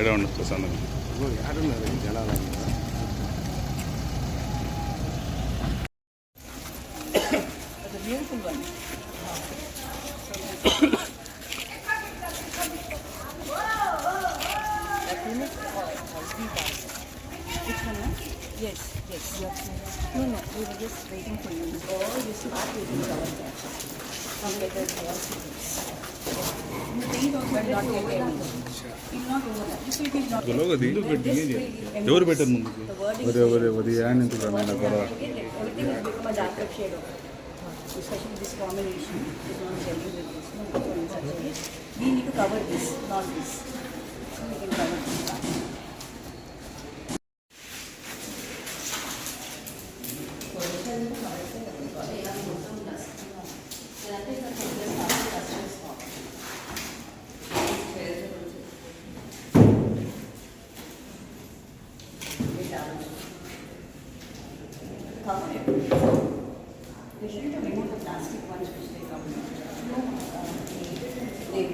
ఏడా ఉండదు ప్రశాంతం. యాడున్నారు జనాలు? beautiful one. Which one? Yes, yes. No, we were just waiting for you. Oh, you start waiting for our catches. Some better hair sequence. ఎవరు పెట్టారు ముందు? Especially this combination is not gelling with this. No, in such a way. We need to cover this, not this. So we can cover this part. Cover it. They shouldn't have removed the plastic ones which they covered. No, they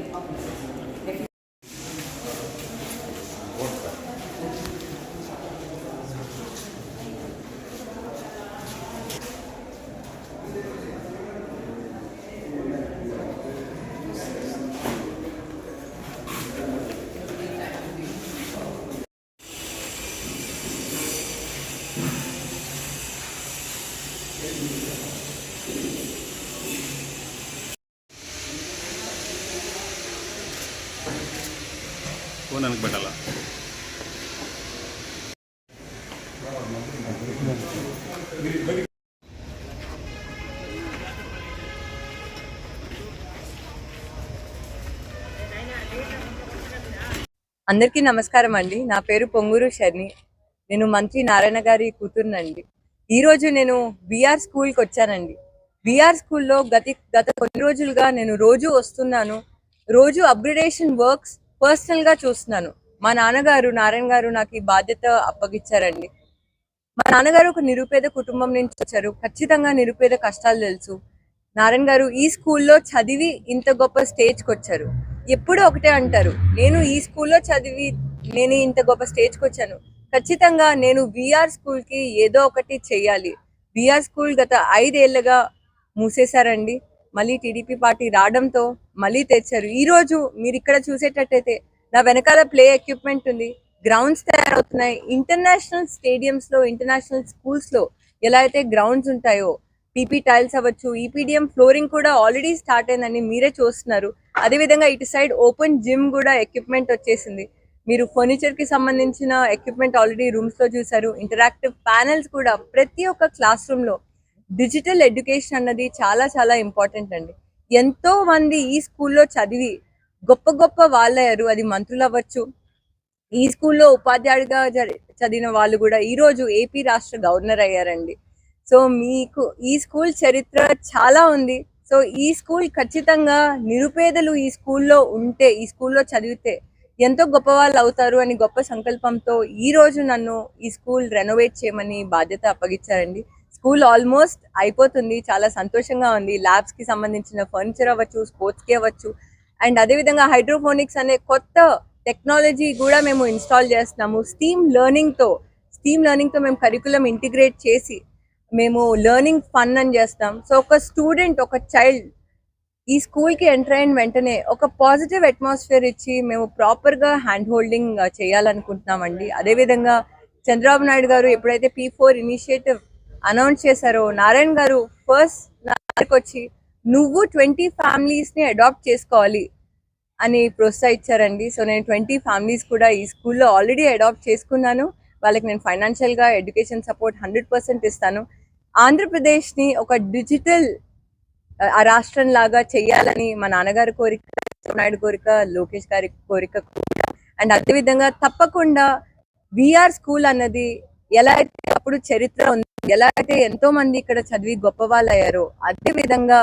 phone వెనక్కి పెట్టాలా? అందరికీ నమస్కారం అండి. నా పేరు పొంగూరు శర్ని. నేను మంత్రి నారాయణ గారి కూతురునండి. ఈరోజు నేను విఆర్ స్కూల్కి వచ్చానండి. విఆర్ స్కూల్లో గత కొన్ని రోజులుగా నేను రోజు వస్తున్నాను. రోజు అప్గ్రేడేషన్ వర్క్స్ పర్సనల్గా చూస్తున్నాను. మా నాన్నగారు నారాయణ గారు నాకు ఈ బాధ్యత అప్పగిచ్చారండి. మా నాన్నగారు ఒక నిరుపేద కుటుంబం నుంచి వచ్చారు. ఖచ్చితంగా నిరుపేద కష్టాలు తెలుసు. నారాయణ గారు ఈ స్కూల్లో చదివి ఇంత గొప్ప స్టేజ్కి వచ్చారు. ఎప్పుడూ ఒకటే అంటారు, నేను ఈ స్కూల్లో చదివి నేను ఇంత గొప్ప స్టేజ్కి వచ్చాను, ఖచ్చితంగా నేను విఆర్ స్కూల్కి ఏదో ఒకటి చెయ్యాలి. విఆర్ స్కూల్ గత 5 ఏళ్ళగా మూసేశారండి. మళ్ళీ టీడీపీ పార్టీ రావడంతో మళ్ళీ తెచ్చారు. ఈరోజు మీరు ఇక్కడ చూసేటట్టయితే నా వెనకాల ప్లే ఎక్విప్మెంట్ ఉంది, గ్రౌండ్స్ తయారవుతున్నాయి. ఇంటర్నేషనల్ స్టేడియంస్లో, ఇంటర్నేషనల్ స్కూల్స్లో ఎలా అయితే గ్రౌండ్స్ ఉంటాయో, పీపీ టైల్స్ అవ్వచ్చు, ఈపీడిఎం ఫ్లోరింగ్ కూడా ఆల్రెడీ స్టార్ట్ అయిందని మీరే చూస్తున్నారు. అదేవిధంగా ఇటు సైడ్ ఓపెన్ జిమ్ కూడా ఎక్విప్మెంట్ వచ్చేసింది. మీరు ఫర్నిచర్కి సంబంధించిన ఎక్విప్మెంట్ ఆల్రెడీ రూమ్స్లో చూసారు. ఇంటరాక్టివ్ ప్యానెల్స్ కూడా ప్రతి ఒక్క క్లాస్ రూమ్లో. డిజిటల్ ఎడ్యుకేషన్ అన్నది చాలా చాలా ఇంపార్టెంట్ అండి. ఎంతో మంది ఈ స్కూల్లో చదివి గొప్ప గొప్ప వాళ్ళయ్యారు. అది మంత్రులు అవ్వచ్చు, ఈ స్కూల్లో ఉపాధ్యాయుడిగా చదివిన వాళ్ళు కూడా ఈరోజు ఏపీ రాష్ట్ర గవర్నర్ అయ్యారండి. సో మీకు ఈ స్కూల్ చరిత్ర చాలా ఉంది. సో ఈ స్కూల్ ఖచ్చితంగా నిరుపేదలు ఈ స్కూల్లో ఉంటే, ఈ స్కూల్లో చదివితే ఎంతో గొప్ప వాళ్ళు అవుతారు అని గొప్ప సంకల్పంతో ఈరోజు నన్ను ఈ స్కూల్ రెనోవేట్ చేయమని బాధ్యత అప్పగించారండి. స్కూల్ ఆల్మోస్ట్ అయిపోతుంది. చాలా సంతోషంగా ఉంది. ల్యాబ్స్కి సంబంధించిన ఫర్నిచర్ అవ్వచ్చు, స్పోర్ట్స్కి అవ్వచ్చు, అండ్ అదేవిధంగా హైడ్రోఫోనిక్స్ అనే కొత్త టెక్నాలజీ కూడా మేము ఇన్స్టాల్ చేస్తున్నాము. స్టీమ్ లెర్నింగ్తో మేము కరికులం ఇంటిగ్రేట్ చేసి మేము లెర్నింగ్ ఫన్ అని చేస్తాం. సో ఒక స్టూడెంట్, ఒక చైల్డ్ ఈ స్కూల్కి ఎంటర్ అయిన వెంటనే ఒక పాజిటివ్ అట్మాస్ఫియర్ ఇచ్చి మేము ప్రాపర్గా హ్యాండ్ హోల్డింగ్ చేయాలనుకుంటున్నామండి. అదేవిధంగా చంద్రబాబు నాయుడు గారు ఎప్పుడైతే P4 ఇనిషియేటివ్ అనౌన్స్ చేశారో, నారాయణ గారు ఫస్ట్ నా దగ్గరికి వచ్చి నువ్వు 20 ఫ్యామిలీస్ని అడాప్ట్ చేసుకోవాలి అని ప్రోత్సహించారండి. సో నేను 20 ఫ్యామిలీస్ కూడా ఈ స్కూల్లో ఆల్రెడీ అడాప్ట్ చేసుకున్నాను. వాళ్ళకి నేను ఫైనాన్షియల్గా ఎడ్యుకేషన్ సపోర్ట్ 100% ఇస్తాను. ఆంధ్రప్రదేశ్ని ఒక డిజిటల్ రాష్ట్రం లాగా చెయ్యాలని మా నాన్నగారి కోరిక, చంద్రబాబు నాయుడు కోరిక, లోకేష్ గారి కోరిక కూడా. అండ్ అదేవిధంగా తప్పకుండా విఆర్ స్కూల్ అన్నది ఎలా అయితే అప్పుడు చరిత్ర ఉంది, ఎలా అయితే ఎంతో మంది ఇక్కడ చదివి గొప్ప వాళ్ళు అయ్యారో, అదేవిధంగా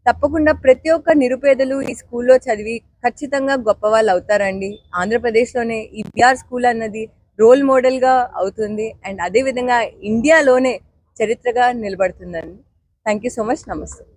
తప్పకుండా ప్రతి ఒక్క నిరుపేదలు ఈ స్కూల్లో చదివి ఖచ్చితంగా గొప్ప వాళ్ళు అవుతారండి. ఆంధ్రప్రదేశ్లోనే ఈ విఆర్ స్కూల్ అన్నది రోల్ మోడల్గా అవుతుంది. అండ్ అదేవిధంగా ఇండియాలోనే చరిత్రగా నిలబడుతుందండి. Thank you so much. నమస్తే.